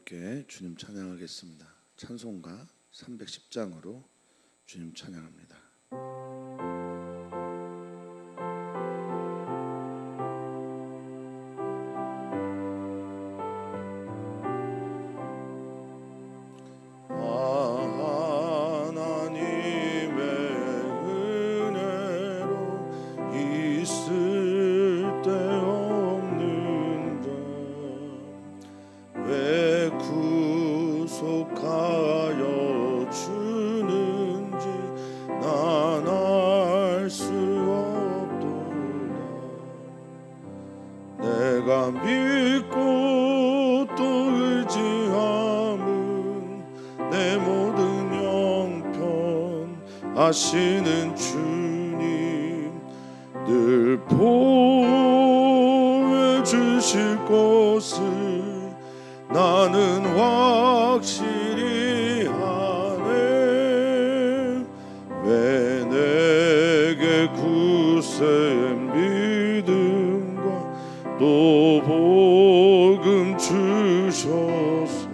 함께 주님 찬양하겠습니다. 찬송가 310장으로 주님 찬양합니다. 구속하여 주는지 난 알 수 없도다. 내가 믿고 또 의지함은 내 모든 형편 아시는 주님 늘 보여주실 것을 나는 확실히 아네. 왜 내게 굳센 믿음과 또 복음 주셔서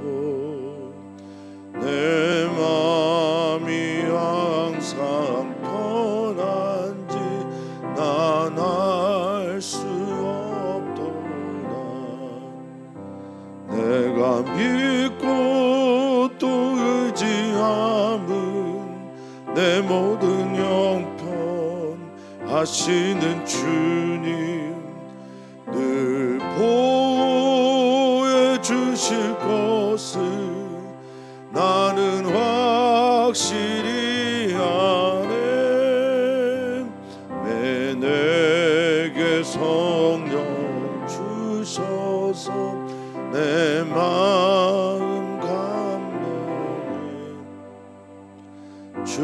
내 마음이 항상 편한지 난 알 수 없도다. 내가 믿고 또 의지함은 내 모든 형편 아시는 주님 늘 보여주실 것을 나는 확실히 아네. 왜 내게 성령 주셔서 내 마음 감동해. 주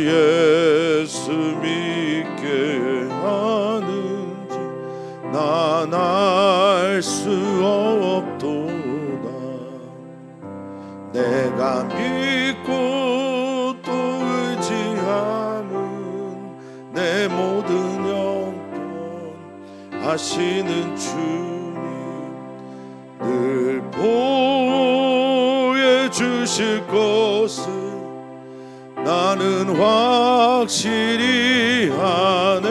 예수 믿게 하는지 난 알 수 없도다. 내가 믿고 또 의지함은 내 모든 형편 아시는 주님 늘 보여주실 것을 나는 확실히 아네.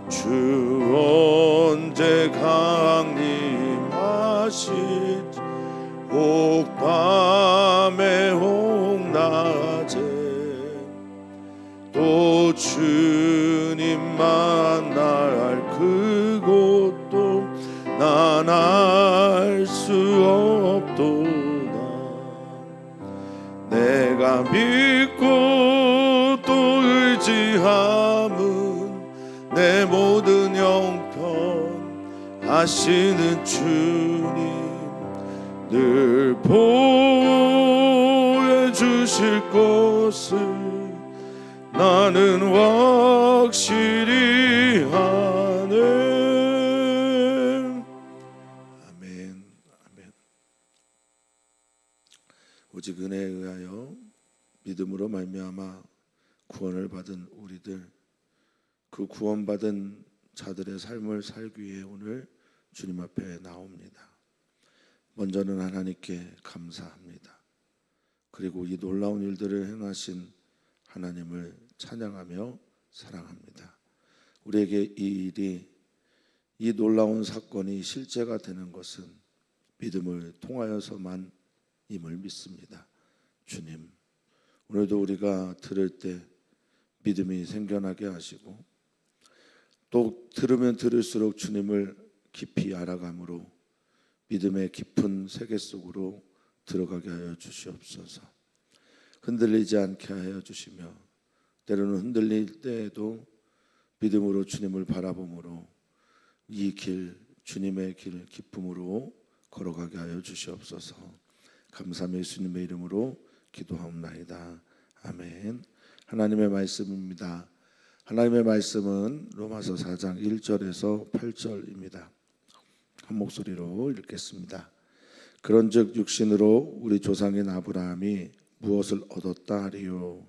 주 언제 강림하실지 혹 밤에 혹 낮에 또 주님 만날 그곳도 난 알 수 없도다. 내가 믿고 또 의지함은 내 모든 형편 아시는 주님 늘 보여주실 것을 나는 확실히 아네. 오직 은혜에 의하여 믿음으로 말미암아 구원을 받은 우리들, 그 구원받은 자들의 삶을 살기 위해 오늘 주님 앞에 나옵니다. 먼저는 하나님께 감사합니다. 그리고 이 놀라운 일들을 행하신 하나님을 찬양하며 사랑합니다. 우리에게 이 일이, 이 놀라운 사건이 실제가 되는 것은 믿음을 통하여서만 임을 믿습니다. 주님, 오늘도 우리가 들을 때 믿음이 생겨나게 하시고 또 들으면 들을수록 주님을 깊이 알아감으로 믿음의 깊은 세계 속으로 들어가게 하여 주시옵소서. 흔들리지 않게 하여 주시며 때로는 흔들릴 때에도 믿음으로 주님을 바라봄으로 이 길, 주님의 길 기쁨으로 걸어가게 하여 주시옵소서. 감사하며 예수님의 이름으로 기도하옵나이다. 아멘. 하나님의 말씀입니다. 하나님의 말씀은 로마서 4장 1절에서 8절입니다. 한 목소리로 읽겠습니다. 그런즉 육신으로 우리 조상인 아브라함이 무엇을 얻었다 하리요?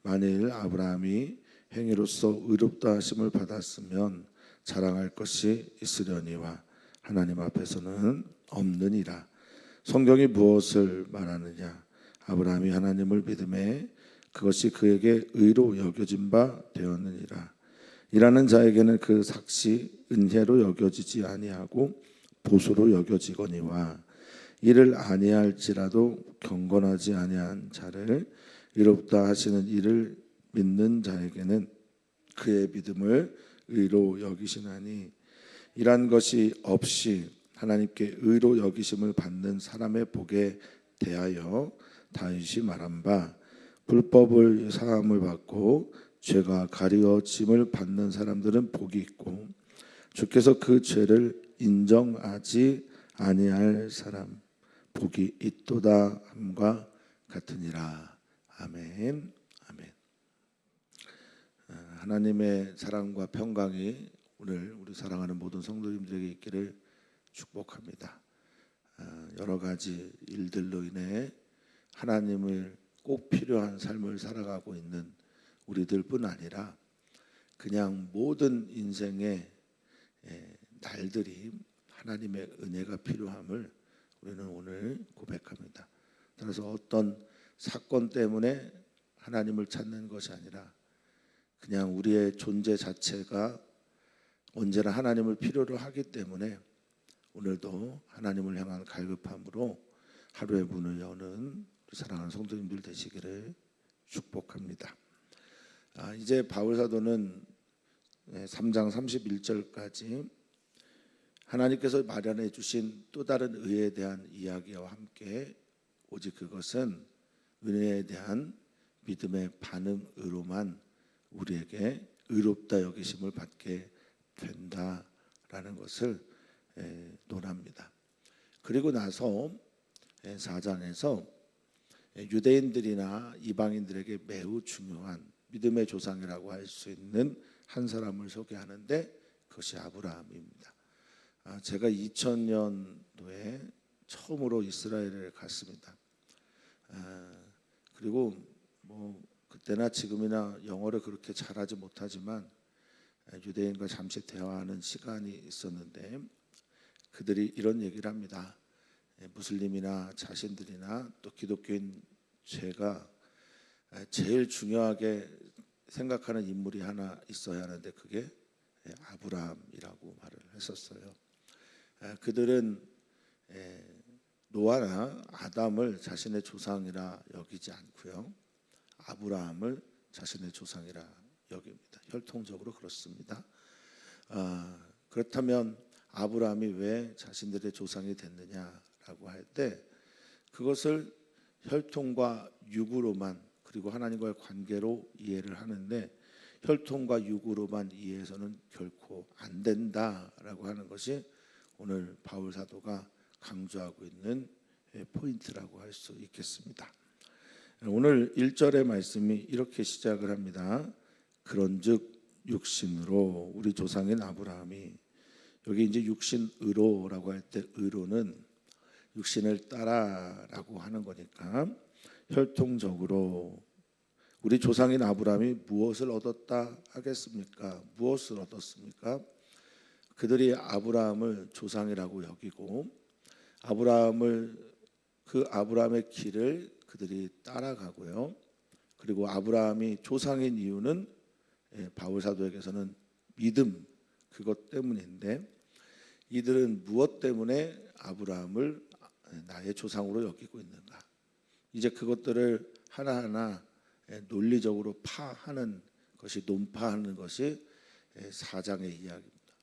만일 아브라함이 행위로서 의롭다 하심을 받았으면 자랑할 것이 있으려니와 하나님 앞에서는 없느니라. 성경이 무엇을 말하느냐? 아브라함이 하나님을 믿음에 그것이 그에게 의로 여겨진 바 되었느니라. 일하는 자에게는 그 삭시 은혜로 여겨지지 아니하고 보수로 여겨지거니와 이를 아니할지라도 경건하지 아니한 자를 의롭다 하시는 이를 믿는 자에게는 그의 믿음을 의로 여기시나니 이란 것이 없이 하나님께 의로 여기심을 받는 사람의 복에 대하여 다윗이 말한 바 불법을 사함을 받고 죄가 가리워짐을 받는 사람들은 복이 있고 주께서 그 죄를 인정하지 아니할 사람 복이 있도다 함과 같으니라. 아멘. 아멘. 하나님의 사랑과 평강이 오늘 우리 사랑하는 모든 성도님들에게 있기를 축복합니다. 여러 가지 일들로 인해 하나님을 꼭 필요한 삶을 살아가고 있는 우리들뿐 아니라 그냥 모든 인생의 날들이 하나님의 은혜가 필요함을 우리는 오늘 고백합니다. 따라서 어떤 사건 때문에 하나님을 찾는 것이 아니라 그냥 우리의 존재 자체가 언제나 하나님을 필요로 하기 때문에 오늘도 하나님을 향한 갈급함으로 하루의 문을 여는 사랑하는 성도님들 되시기를 축복합니다. 이제 바울 사도는 3장 31절까지 하나님께서 마련해 주신 또 다른 의에 대한 이야기와 함께 오직 그것은 은혜에 대한 믿음의 반응으로만 우리에게 의롭다 여기심을 받게 된다라는 것을 논합니다. 그리고 나서 4장에서 유대인들이나 이방인들에게 매우 중요한 믿음의 조상이라고 할 수 있는 한 사람을 소개하는데 그것이 아브라함입니다. 제가 2000년도에 처음으로 이스라엘에 갔습니다. 그리고 뭐 그때나 지금이나 영어를 그렇게 잘하지 못하지만 유대인과 잠시 대화하는 시간이 있었는데 그들이 이런 얘기를 합니다. 무슬림이나 자신들이나 또 기독교인 제가 제일 중요하게 생각하는 인물이 하나 있어야 하는데 그게 아브라함이라고 말을 했었어요. 그들은 노아나 아담을 자신의 조상이라 여기지 않고요. 아브라함을 자신의 조상이라 여깁니다. 혈통적으로 그렇습니다. 그렇다면 아브라함이 왜 자신들의 조상이 됐느냐라고 할 때 그것을 혈통과 육으로만 그리고 하나님과의 관계로 이해를 하는데 혈통과 육으로만 이해해서는 결코 안 된다라고 하는 것이 오늘 바울 사도가 강조하고 있는 포인트라고 할 수 있겠습니다. 오늘 1절의 말씀이 이렇게 시작을 합니다. 그런즉 육신으로 우리 조상인 아브라함이 여기 이제 육신으로라고 할 때 의로는 육신을 따라라고 하는 거니까 혈통적으로 우리 조상인 아브라함이 무엇을 얻었다 하겠습니까? 무엇을 얻었습니까? 그들이 아브라함을 조상이라고 여기고 그 아브라함의 길을 그들이 따라가고요. 그리고 아브라함이 조상인 이유는 바울 사도에게서는 믿음 그것 때문인데 이들은 무엇 때문에 아브라함을 나의 조상으로 여기고 있는가? 이제 그것들을 하나하나 논리적으로 파하는 것이 논파하는 것이 4장의 이야기입니다.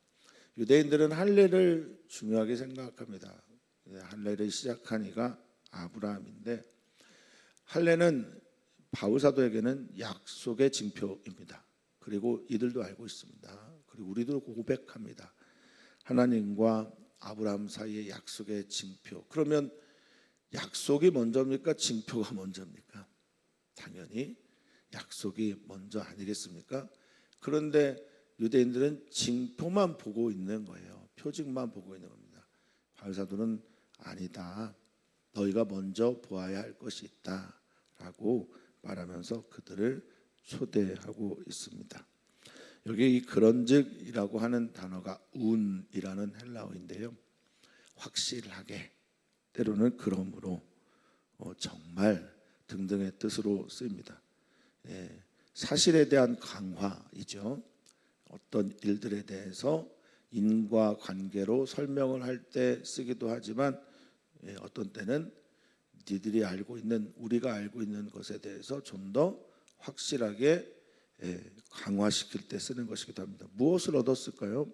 유대인들은 할례를 중요하게 생각합니다. 할례를 시작한 이가 아브라함인데 할례는 바울 사도에게는 약속의 징표입니다. 그리고 이들도 알고 있습니다. 그리고 우리도 고백합니다. 하나님과 아브라함 사이의 약속의 징표. 그러면 약속이 먼저입니까? 징표가 먼저입니까? 당연히 약속이 먼저 아니겠습니까? 그런데 유대인들은 징표만 보고 있는 거예요. 표징만 보고 있는 겁니다. 바울 사도는 아니다. 너희가 먼저 보아야 할 것이 있다라고 말하면서 그들을 초대하고 있습니다. 여기 이 그런즉이라고 하는 단어가 운이라는 헬라어인데요. 확실하게, 때로는 그러므로 정말 등등의 뜻으로 쓰입니다. 사실에 대한 강화이죠. 어떤 일들에 대해서 인과관계로 설명을 할 때 쓰기도 하지만 어떤 때는 니들이 알고 있는, 우리가 알고 있는 것에 대해서 좀 더 확실하게 강화시킬 때 쓰는 것이기도 합니다. 무엇을 얻었을까요?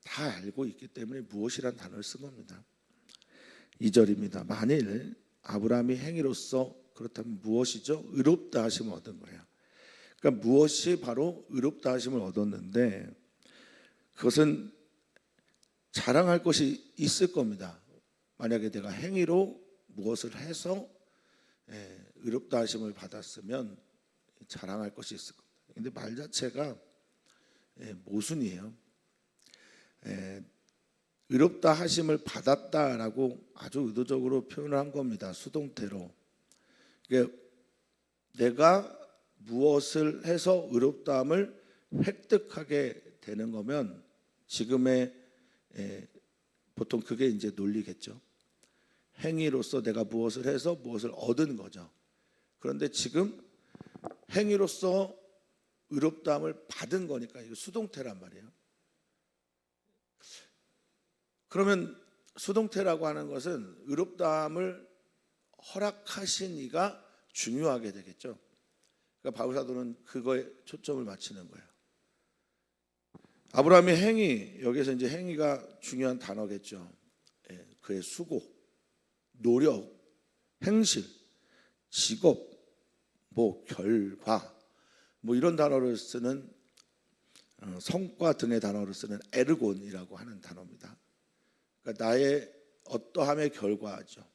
다 알고 있기 때문에 무엇이란 단어를 쓴 겁니다. 2절입니다. 만일 아브라함이 행위로서, 그렇다면 무엇이죠? 의롭다 하심을 얻은 거예요. 그러니까 무엇이 바로 의롭다 하심을 얻었는데, 그것은 자랑할 것이 있을 겁니다. 만약에 내가 행위로 무엇을 해서 의롭다 하심을 받았으면 자랑할 것이 있을 겁니다. 근데 말 자체가 모순이에요. 의롭다 하심을 받았다라고 아주 의도적으로 표현을 한 겁니다. 수동태로. 그러니까 내가 무엇을 해서 의롭다함을 획득하게 되는 거면 지금의 보통 그게 이제 논리겠죠. 행위로서 내가 무엇을 해서 무엇을 얻은 거죠. 그런데 지금 행위로서 의롭다함을 받은 거니까 이거 수동태란 말이에요. 그러면 수동태라고 하는 것은 의롭다함을 허락하신 이가 중요하게 되겠죠. 그러니까 바울 사도는 그거에 초점을 맞추는 거예요. 아브라함의 행위, 여기서 이제 행위가 중요한 단어겠죠. 그의 수고, 노력, 행실, 직업, 결과, 이런 단어를 쓰는 성과 등의 단어를 쓰는 에르곤이라고 하는 단어입니다. 그러니까 나의 어떠함의 결과죠.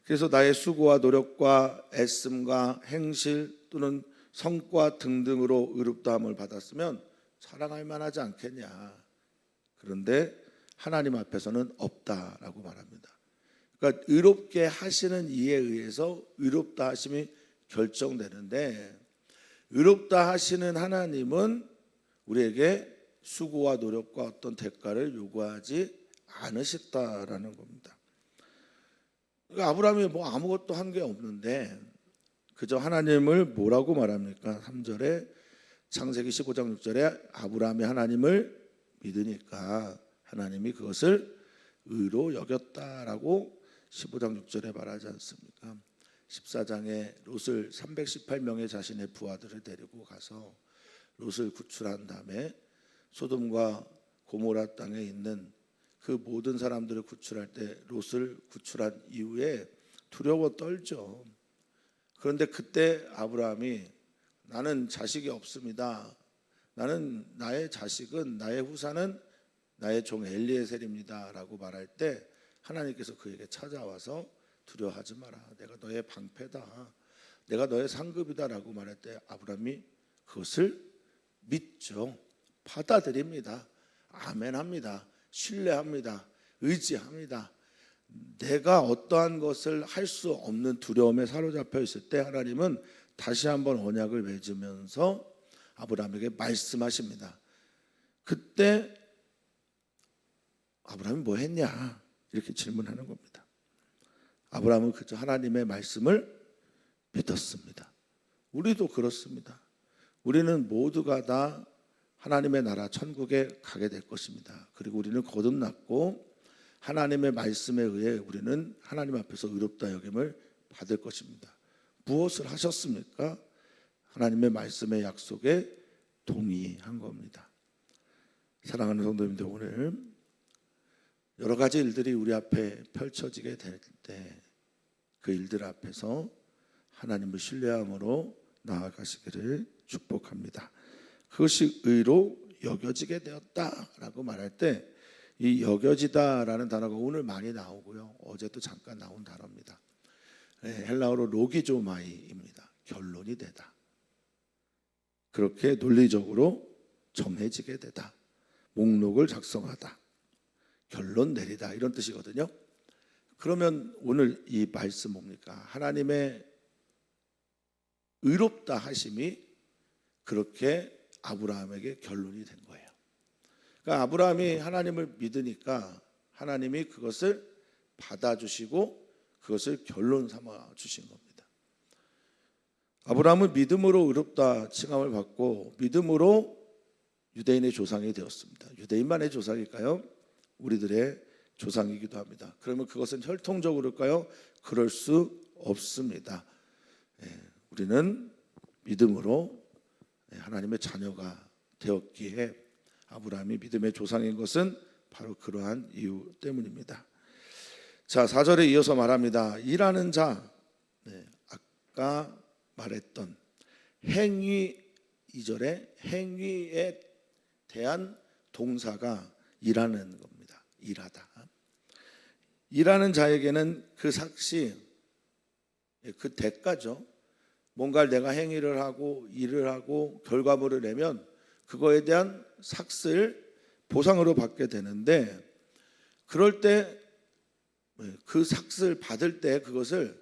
그래서 나의 수고와 노력과 애씀과 행실 또는 성과 등등으로 의롭다함을 받았으면 자랑할 만하지 않겠냐. 그런데 하나님 앞에서는 없다라고 말합니다. 그러니까 의롭게 하시는 이에 의해서 의롭다 하심이 결정되는데, 의롭다 하시는 하나님은 우리에게 수고와 노력과 어떤 대가를 요구하지 않으셨다라는 겁니다. 그러니까 아브라함이 아무것도 한 게 없는데 그저 하나님을 뭐라고 말합니까? 3절에 창세기 15장 6절에 아브라함이 하나님을 믿으니까 하나님이 그것을 의로 여겼다라고 15장 6절에 말하지 않습니까? 14장에 롯을 318명의 자신의 부하들을 데리고 가서 롯을 구출한 다음에 소돔과 고모라 땅에 있는 그 모든 사람들을 구출할 때 롯을 구출한 이후에 두려워 떨죠. 그런데 그때 아브라함이 나는 자식이 없습니다. 나는 나의 자식은, 나의 후사는 나의 종 엘리에셀입니다 라고 말할 때 하나님께서 그에게 찾아와서 두려워하지 마라. 내가 너의 방패다. 내가 너의 상급이다 라고 말할 때 아브라함이 그것을 믿죠. 받아들입니다. 아멘합니다. 신뢰합니다. 의지합니다. 내가 어떠한 것을 할 수 없는 두려움에 사로잡혀 있을 때 하나님은 다시 한번 언약을 맺으면서 아브라함에게 말씀하십니다. 그때 아브라함이 뭐 했냐? 이렇게 질문하는 겁니다. 아브라함은 그저 하나님의 말씀을 믿었습니다. 우리도 그렇습니다. 우리는 모두가 다 하나님의 나라 천국에 가게 될 것입니다. 그리고 우리는 거듭났고 하나님의 말씀에 의해 우리는 하나님 앞에서 의롭다 여김을 받을 것입니다. 무엇을 하셨습니까? 하나님의 말씀의 약속에 동의한 겁니다. 사랑하는 성도님들, 오늘 여러 가지 일들이 우리 앞에 펼쳐지게 될 때 그 일들 앞에서 하나님을 신뢰함으로 나아가시기를 축복합니다. 그것이 의로 여겨지게 되었다라고 말할 때 이 여겨지다라는 단어가 오늘 많이 나오고요. 어제도 잠깐 나온 단어입니다. 헬라어로 로기조마이입니다. 결론이 되다. 그렇게 논리적으로 정해지게 되다. 목록을 작성하다. 결론 내리다. 이런 뜻이거든요. 그러면 오늘 이 말씀 뭡니까? 하나님의 의롭다 하심이 그렇게 아브라함에게 결론이 된 거예요. 그러니까 아브라함이 하나님을 믿으니까 하나님이 그것을 받아주시고 그것을 결론 삼아 주신 겁니다. 아브라함은 믿음으로 의롭다 칭함을 받고 믿음으로 유대인의 조상이 되었습니다. 유대인만의 조상일까요? 우리들의 조상이기도 합니다. 그러면 그것은 혈통적으로일까요? 그럴 수 없습니다. 우리는 믿음으로 하나님의 자녀가 되었기에 아브라함이 믿음의 조상인 것은 바로 그러한 이유 때문입니다. 자, 4절에 이어서 말합니다. 일하는 자, 아까 말했던 행위, 2절에 행위에 대한 동사가 일하는 겁니다. 일하다. 일하는 자에게는 그 삭시, 그 대가죠. 뭔가를 내가 행위를 하고 일을 하고 결과물을 내면 그거에 대한 삭스를 보상으로 받게 되는데, 그럴 때 그 삭스를 받을 때 그것을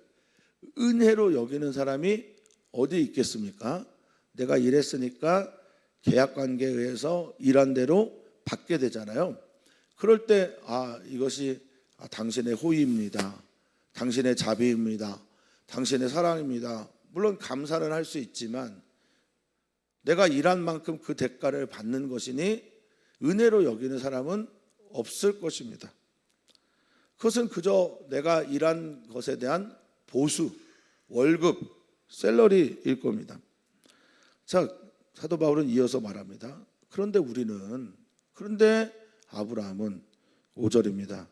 은혜로 여기는 사람이 어디 있겠습니까? 내가 일했으니까 계약관계에 의해서 일한 대로 받게 되잖아요. 그럴 때 이것이 당신의 호의입니다. 당신의 자비입니다. 당신의 사랑입니다. 물론 감사는 할 수 있지만 내가 일한 만큼 그 대가를 받는 것이니 은혜로 여기는 사람은 없을 것입니다. 그것은 그저 내가 일한 것에 대한 보수, 월급, 샐러리일 겁니다. 자, 사도 바울은 이어서 말합니다. 그런데 아브라함은 5절입니다.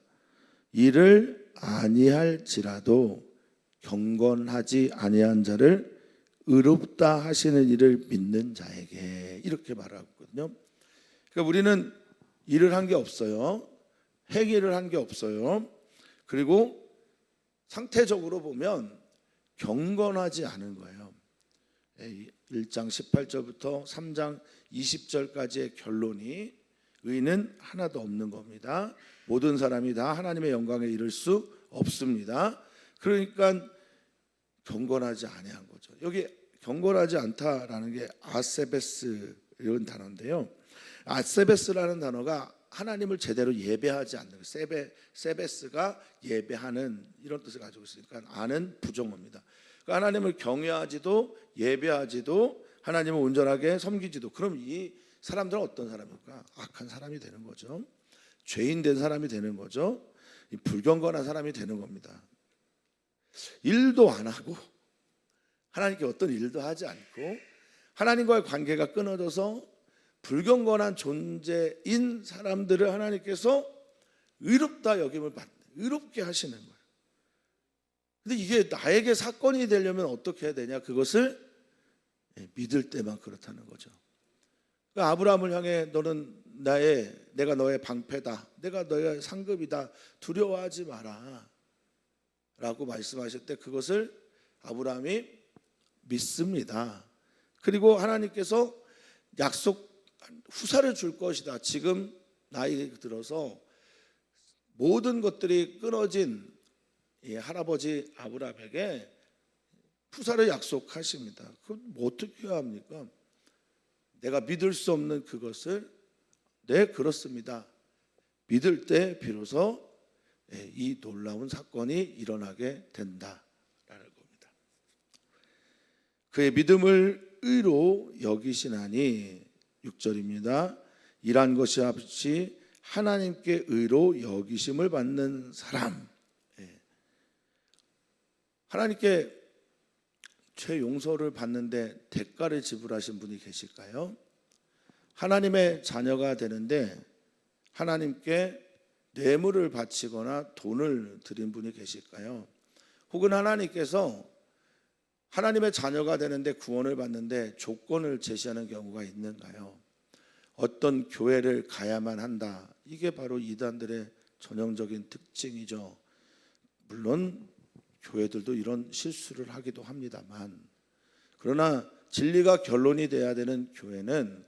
이를 아니할지라도 경건하지 아니한 자를 의롭다 하시는 이를 믿는 자에게, 이렇게 말하거든요. 그러니까 우리는 일을 한 게 없어요. 행위를 한 게 없어요. 그리고 상태적으로 보면 경건하지 않은 거예요. 1장 18절부터 3장 20절까지의 결론이 의는 하나도 없는 겁니다. 모든 사람이 다 하나님의 영광에 이를 수 없습니다. 그러니까 경건하지 아니한 거죠. 여기 경건하지 않다라는 게 아세베스 이런 단어인데요. 아세베스라는 단어가 하나님을 제대로 예배하지 않는, 세베스가 예배하는 이런 뜻을 가지고 있으니까 아는 부정어입니다. 그러니까 하나님을 경외하지도 예배하지도 하나님을 온전하게 섬기지도, 그럼 이 사람들은 어떤 사람일까? 악한 사람이 되는 거죠. 죄인 된 사람이 되는 거죠. 불경건한 사람이 되는 겁니다. 일도 안 하고 하나님께 어떤 일도 하지 않고 하나님과의 관계가 끊어져서 불경건한 존재인 사람들을 하나님께서 의롭다 여김을 받는, 의롭게 하시는 거예요. 근데 이게 나에게 사건이 되려면 어떻게 해야 되냐? 그것을 믿을 때만 그렇다는 거죠. 그러니까 아브라함을 향해 너는 내가 너의 방패다, 내가 너의 상급이다, 두려워하지 마라 라고 말씀하실 때 그것을 아브라함이 믿습니다. 그리고 하나님께서 약속 후사를 줄 것이다. 지금 나이 들어서 모든 것들이 끊어진 이 할아버지 아브라함에게 후사를 약속하십니다. 그럼 뭐 어떻게 해야 합니까? 내가 믿을 수 없는 그것을 그렇습니다. 믿을 때 비로소 이 놀라운 사건이 일어나게 된다라는 겁니다. 그의 믿음을 의로 여기시나니 6절입니다. 일한 것이 없이 하나님께 의로 여기심을 받는 사람. 하나님께 죄 용서를 받는데 대가를 지불하신 분이 계실까요? 하나님의 자녀가 되는데 하나님께 뇌물을 바치거나 돈을 드린 분이 계실까요? 혹은 하나님께서 하나님의 자녀가 되는데 구원을 받는데 조건을 제시하는 경우가 있는가요? 어떤 교회를 가야만 한다. 이게 바로 이단들의 전형적인 특징이죠. 물론 교회들도 이런 실수를 하기도 합니다만, 그러나 진리가 결론이 돼야 되는 교회는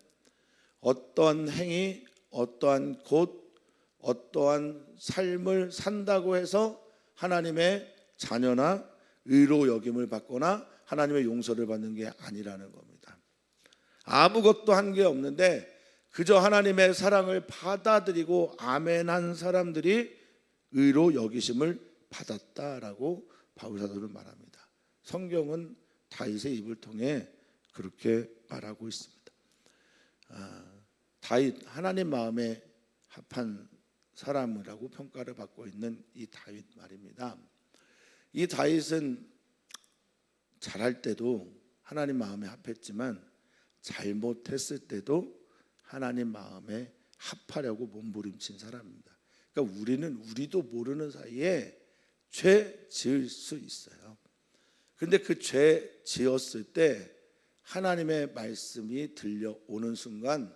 어떠한 행위, 어떠한 곳, 어떠한 삶을 산다고 해서 하나님의 자녀나 의로 여김을 받거나 하나님의 용서를 받는 게 아니라는 겁니다. 아무것도 한 게 없는데 그저 하나님의 사랑을 받아들이고 아멘한 사람들이 의로 여기심을 받았다라고 바울 사도는 말합니다. 성경은 다윗의 입을 통해 그렇게 말하고 있습니다. 다윗, 하나님 마음에 합한 사람이라고 평가를 받고 있는 이 다윗 말입니다. 이 다윗은 잘할 때도 하나님 마음에 합했지만 잘못했을 때도 하나님 마음에 합하려고 몸부림친 사람입니다. 그러니까 우리도 모르는 사이에 죄 지을 수 있어요. 근데 그 죄 지었을 때 하나님의 말씀이 들려오는 순간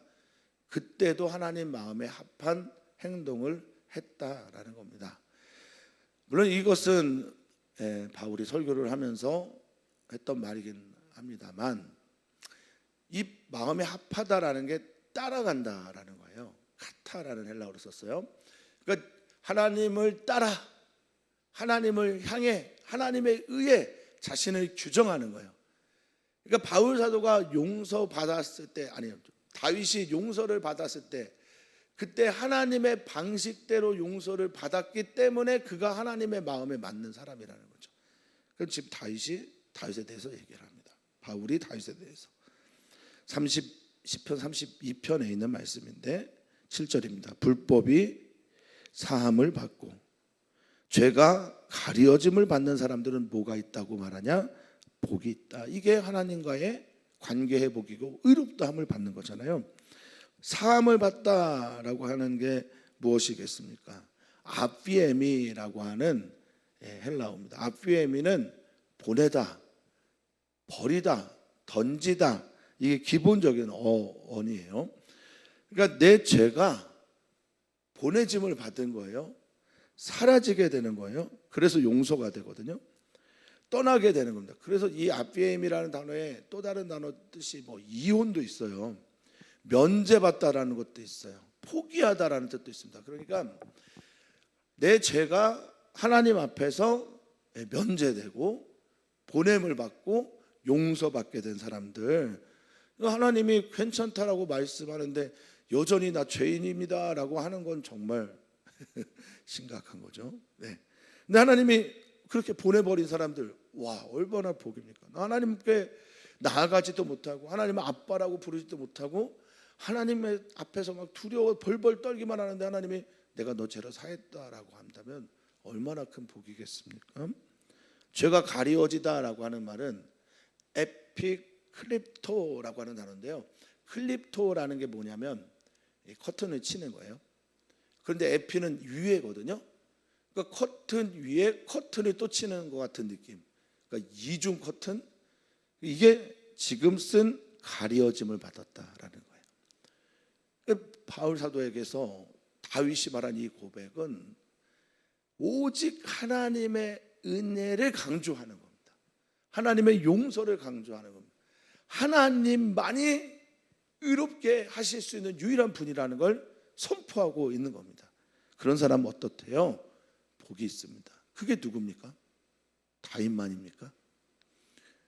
그때도 하나님 마음에 합한 행동을 했다라는 겁니다. 물론 이것은 바울이 설교를 하면서 했던 말이긴 합니다만, 이 마음에 합하다라는 게 따라간다라는 거예요. 카타라는 헬라어로 썼어요. 그러니까 하나님을 따라, 하나님을 향해, 하나님에 의해 자신을 규정하는 거예요. 그러니까 바울 사도가 용서받았을 때, 아니요, 다윗이 용서를 받았을 때 그때 하나님의 방식대로 용서를 받았기 때문에 그가 하나님의 마음에 맞는 사람이라는 거죠. 그럼 지금 다윗에 대해서 얘기를 합니다. 바울이 다윗에 대해서 10편 32편에 있는 말씀인데 7절입니다. 불법이 사함을 받고 죄가 가려짐을 받는 사람들은 뭐가 있다고 말하냐? 복이 있다. 이게 하나님과의 관계 회복이고 의롭다함을 받는 거잖아요. 사함을 받다라고 하는 게 무엇이겠습니까? 아피에미라고 하는 헬라어입니다. 아피에미는 보내다, 버리다, 던지다. 이게 기본적인 어원이에요. 그러니까 내 죄가 보내짐을 받은 거예요. 사라지게 되는 거예요. 그래서 용서가 되거든요. 떠나게 되는 겁니다. 그래서 이 아피엠이라는 단어에 또 다른 단어 뜻이 이혼도 있어요. 면제받다라는 것도 있어요. 포기하다라는 뜻도 있습니다. 그러니까 내 죄가 하나님 앞에서 면제되고 보냄을 받고 용서받게 된 사람들, 하나님이 괜찮다라고 말씀하는데 여전히 나 죄인입니다라고 하는 건 정말 심각한 거죠. 네. 근데 하나님이 그렇게 보내버린 사람들, 와, 얼마나 복입니까? 하나님께 나아가지도 못하고 하나님을 아빠라고 부르지도 못하고 하나님의 앞에서 막 두려워 벌벌 떨기만 하는데 하나님이 내가 너 죄로 사했다라고 한다면 얼마나 큰 복이겠습니까? 죄가 가리워지다라고 하는 말은 에피클립토라고 하는 단어인데요. 클립토라는 게 뭐냐면 커튼을 치는 거예요. 그런데 에피는 위에거든요. 그러니까 커튼 위에 커튼을 또 치는 것 같은 느낌. 그러니까 이중 커튼. 이게 지금 쓴 가려짐을 받았다라는 거예요. 바울 사도에게서 다윗이 말한 이 고백은 오직 하나님의 은혜를 강조하는 겁니다. 하나님의 용서를 강조하는 겁니다. 하나님만이 의롭게 하실 수 있는 유일한 분이라는 걸 선포하고 있는 겁니다. 그런 사람은 어떻대요? 복이 있습니다. 그게 누굽니까? 다윗만입니까?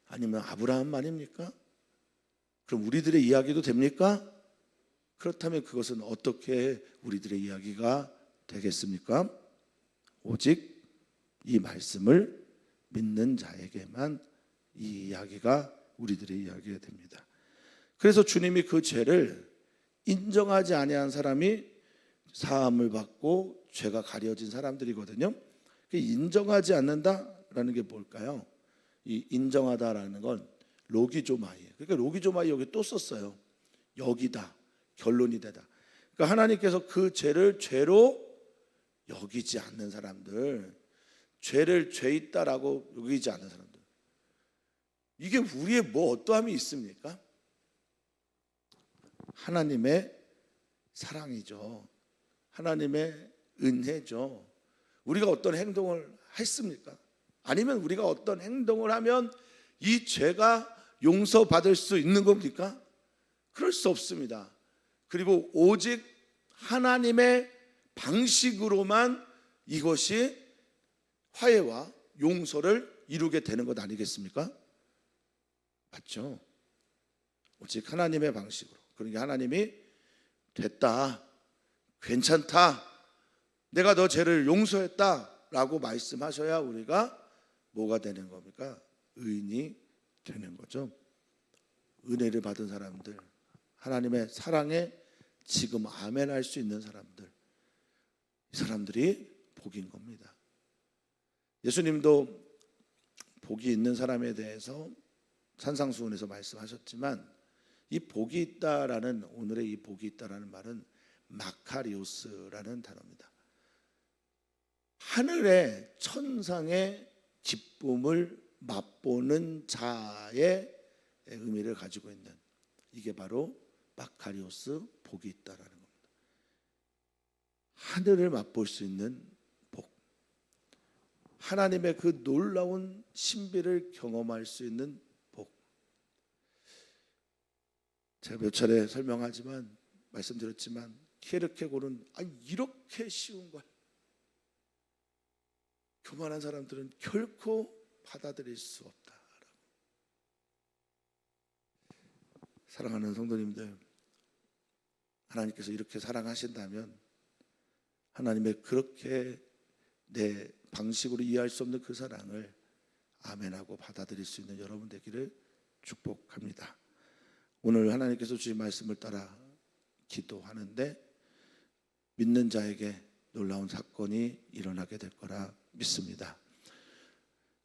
아니면 아브라함만입니까? 그럼 우리들의 이야기도 됩니까? 그렇다면 그것은 어떻게 우리들의 이야기가 되겠습니까? 오직 이 말씀을 믿는 자에게만 이 이야기가 우리들의 이야기가 됩니다. 그래서 주님이 그 죄를 인정하지 아니한 사람이 사함을 받고 죄가 가려진 사람들이거든요. 인정하지 않는다라는 게 뭘까요? 이 인정하다라는 건 로기조마이에요. 그러니까 로기조마이 여기 또 썼어요. 여기다, 결론이 되다. 그러니까 하나님께서 그 죄를 죄로 여기지 않는 사람들, 죄를 죄 있다라고 여기지 않는 사람들, 이게 우리의 뭐 어떠함이 있습니까? 하나님의 사랑이죠. 하나님의 은혜죠. 우리가 어떤 행동을 했습니까? 아니면 우리가 어떤 행동을 하면 이 죄가 용서받을 수 있는 겁니까? 그럴 수 없습니다. 그리고 오직 하나님의 방식으로만 이것이 화해와 용서를 이루게 되는 것 아니겠습니까? 맞죠? 오직 하나님의 방식으로. 그러니까 하나님이 됐다, 괜찮다, 내가 너 죄를 용서했다 라고 말씀하셔야 우리가 뭐가 되는 겁니까? 의인이 되는 거죠. 은혜를 받은 사람들, 하나님의 사랑에 지금 아멘 할 수 있는 사람들, 이 사람들이 복인 겁니다. 예수님도 복이 있는 사람에 대해서 산상수훈에서 말씀하셨지만, 이 복이 있다라는, 오늘의 이 복이 있다라는 말은 마카리오스라는 단어입니다. 하늘의 천상의 기쁨을 맛보는 자의 의미를 가지고 있는, 이게 바로 마카리오스, 복이 있다라는 겁니다. 하늘을 맛볼 수 있는 복, 하나님의 그 놀라운 신비를 경험할 수 있는 복. 제가 몇 차례 설명하지만, 말씀드렸지만, 키에르케고르는 이렇게 쉬운 걸 교만한 사람들은 결코 받아들일 수 없다. 사랑하는 성도님들, 하나님께서 이렇게 사랑하신다면 하나님의 그렇게 내 방식으로 이해할 수 없는 그 사랑을 아멘하고 받아들일 수 있는 여러분 되기를 축복합니다. 오늘 하나님께서 주신 말씀을 따라 기도하는데 믿는 자에게 놀라운 사건이 일어나게 될 거라 믿습니다.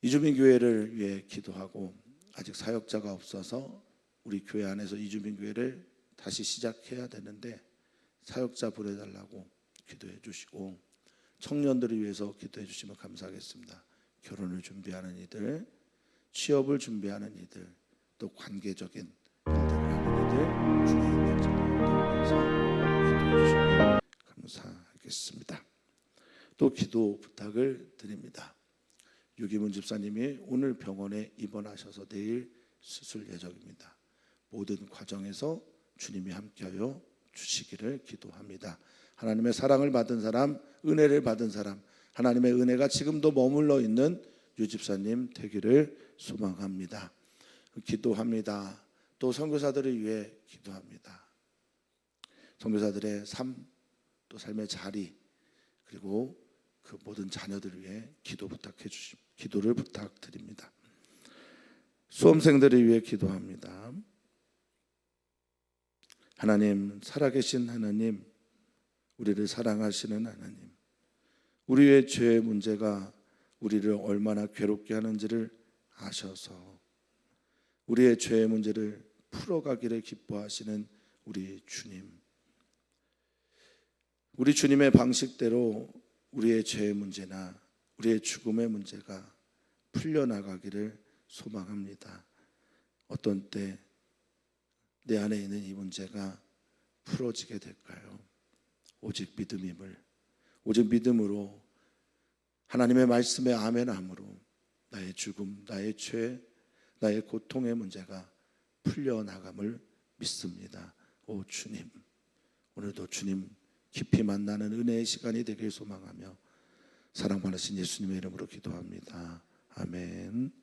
이주민교회를 위해 기도하고, 아직 사역자가 없어서 우리 교회 안에서 이주민교회를 다시 시작해야 되는데 사역자 보내달라고 기도해 주시고, 청년들을 위해서 기도해 주시면 감사하겠습니다. 결혼을 준비하는 이들, 취업을 준비하는 이들, 또 관계적인 일들을 하는 이들, 주의 있는 자들 기도해 주시면 감사하겠습니다. 또 기도 부탁을 드립니다. 유기문 집사님이 오늘 병원에 입원하셔서 내일 수술 예정입니다. 모든 과정에서 주님이 함께하여 주시기를 기도합니다. 하나님의 사랑을 받은 사람, 은혜를 받은 사람, 하나님의 은혜가 지금도 머물러 있는 유 집사님 되기를 소망합니다. 기도합니다. 또 선교사들을 위해 기도합니다. 선교사들의 삶, 또 삶의 자리, 그리고 그 모든 자녀들을 위해 기도를 부탁드립니다. 수험생들을 위해 기도합니다. 하나님, 살아계신 하나님, 우리를 사랑하시는 하나님, 우리의 죄의 문제가 우리를 얼마나 괴롭게 하는지를 아셔서 우리의 죄의 문제를 풀어가기를 기뻐하시는 우리 주님, 우리 주님의 방식대로 우리의 죄의 문제나 우리의 죽음의 문제가 풀려나가기를 소망합니다. 어떤 때 내 안에 있는 이 문제가 풀어지게 될까요? 오직 믿음임을, 오직 믿음으로 하나님의 말씀에 아멘함으로 나의 죽음, 나의 죄, 나의 고통의 문제가 풀려나감을 믿습니다. 오 주님, 오늘도 주님 깊이 만나는 은혜의 시간이 되길 소망하며 사랑 많으신 예수님의 이름으로 기도합니다. 아멘.